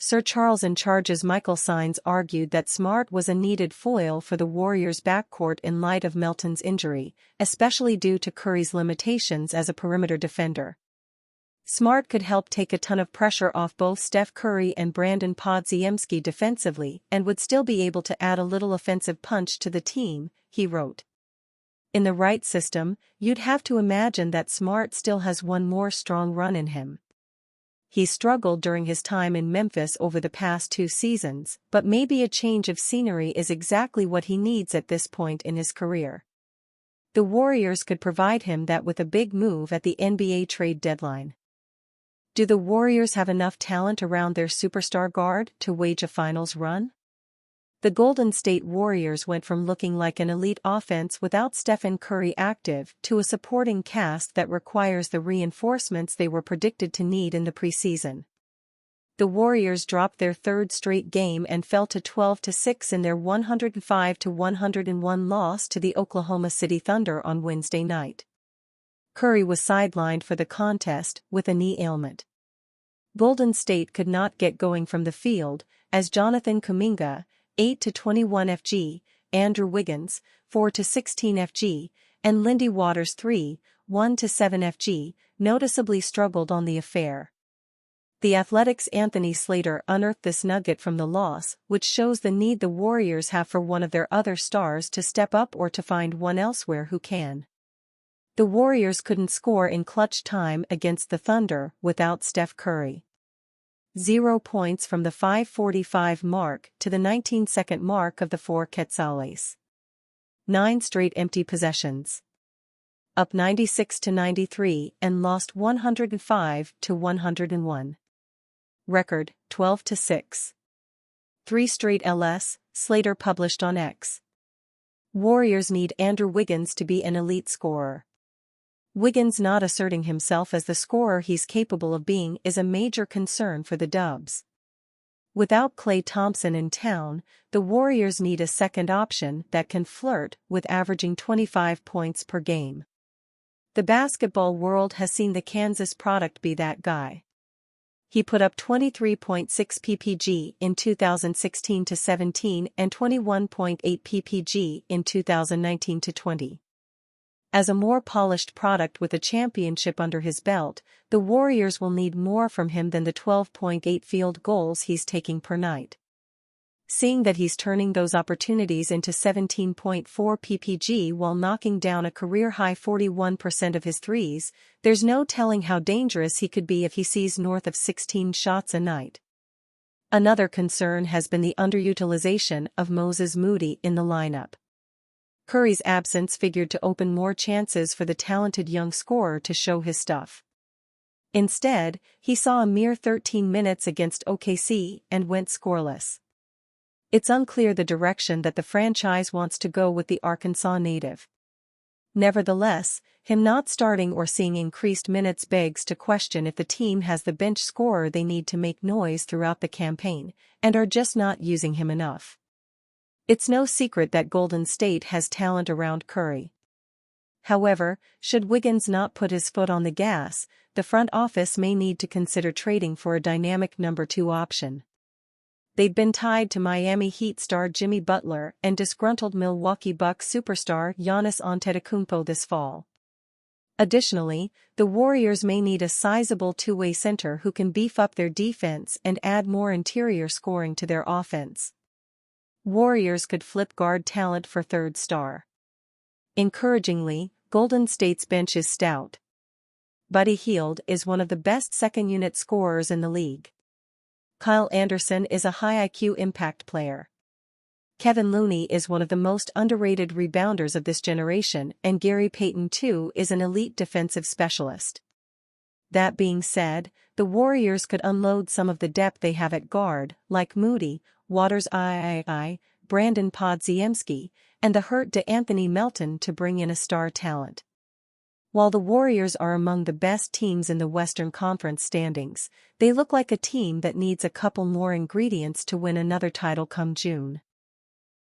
Sir Charles in Charge's Michael Sines argued that Smart was a needed foil for the Warriors' backcourt in light of Melton's injury, especially due to Curry's limitations as a perimeter defender. Smart could help take a ton of pressure off both Steph Curry and Brandon Podziemski defensively and would still be able to add a little offensive punch to the team, he wrote. In the right system, you'd have to imagine that Smart still has one more strong run in him. He struggled during his time in Memphis over the past 2 seasons, but maybe a change of scenery is exactly what he needs at this point in his career. The Warriors could provide him that with a big move at the NBA trade deadline. Do the Warriors have enough talent around their superstar guard to wage a finals run? The Golden State Warriors went from looking like an elite offense without Stephen Curry active to a supporting cast that requires the reinforcements they were predicted to need in the preseason. The Warriors dropped their 3rd straight game and fell to 12-6 in their 105-101 loss to the Oklahoma City Thunder on Wednesday night. Curry was sidelined for the contest with a knee ailment. Golden State could not get going from the field, as Jonathan Kuminga, 8-21 FG, Andrew Wiggins, 4-16 FG, and Lindy Waters 1-7 FG, noticeably struggled on the affair. The Athletic's Anthony Slater unearthed this nugget from the loss, which shows the need the Warriors have for one of their other stars to step up or to find one elsewhere who can. The Warriors couldn't score in clutch time against the Thunder without Steph Curry. 0 points from the 5:45 mark to the 19-second mark of the 4 quetzales. 9 straight empty possessions. Up 96-93 and lost 105-101. Record, 12-6. 3 straight LS, Slater published on X. Warriors need Andrew Wiggins to be an elite scorer. Wiggins not asserting himself as the scorer he's capable of being is a major concern for the Dubs. Without Klay Thompson in town, the Warriors need a second option that can flirt with averaging 25 points per game. The basketball world has seen the Kansas product be that guy. He put up 23.6 ppg in 2016-17 and 21.8 ppg in 2019-20. As a more polished product with a championship under his belt, the Warriors will need more from him than the 12.8 field goals he's taking per night. Seeing that he's turning those opportunities into 17.4 ppg while knocking down a career-high 41% of his threes, there's no telling how dangerous he could be if he sees north of 16 shots a night. Another concern has been the underutilization of Moses Moody in the lineup. Curry's absence figured to open more chances for the talented young scorer to show his stuff. Instead, he saw a mere 13 minutes against OKC and went scoreless. It's unclear the direction that the franchise wants to go with the Arkansas native. Nevertheless, him not starting or seeing increased minutes begs to question if the team has the bench scorer they need to make noise throughout the campaign, and are just not using him enough. It's no secret that Golden State has talent around Curry. However, should Wiggins not put his foot on the gas, the front office may need to consider trading for a dynamic number 2 option. They'd been tied to Miami Heat star Jimmy Butler and disgruntled Milwaukee Bucks superstar Giannis Antetokounmpo this fall. Additionally, the Warriors may need a sizable two-way center who can beef up their defense and add more interior scoring to their offense. Warriors could flip guard talent for third star. Encouragingly, Golden State's bench is stout. Buddy Hield is one of the best second-unit scorers in the league. Kyle Anderson is a high IQ impact player. Kevin Looney is one of the most underrated rebounders of this generation, and Gary Payton too is an elite defensive specialist. That being said, the Warriors could unload some of the depth they have at guard, like Moody, Waters Brandon Podziemski, and the hurt Anthony Melton to bring in a star talent. While the Warriors are among the best teams in the Western Conference standings, they look like a team that needs a couple more ingredients to win another title come June.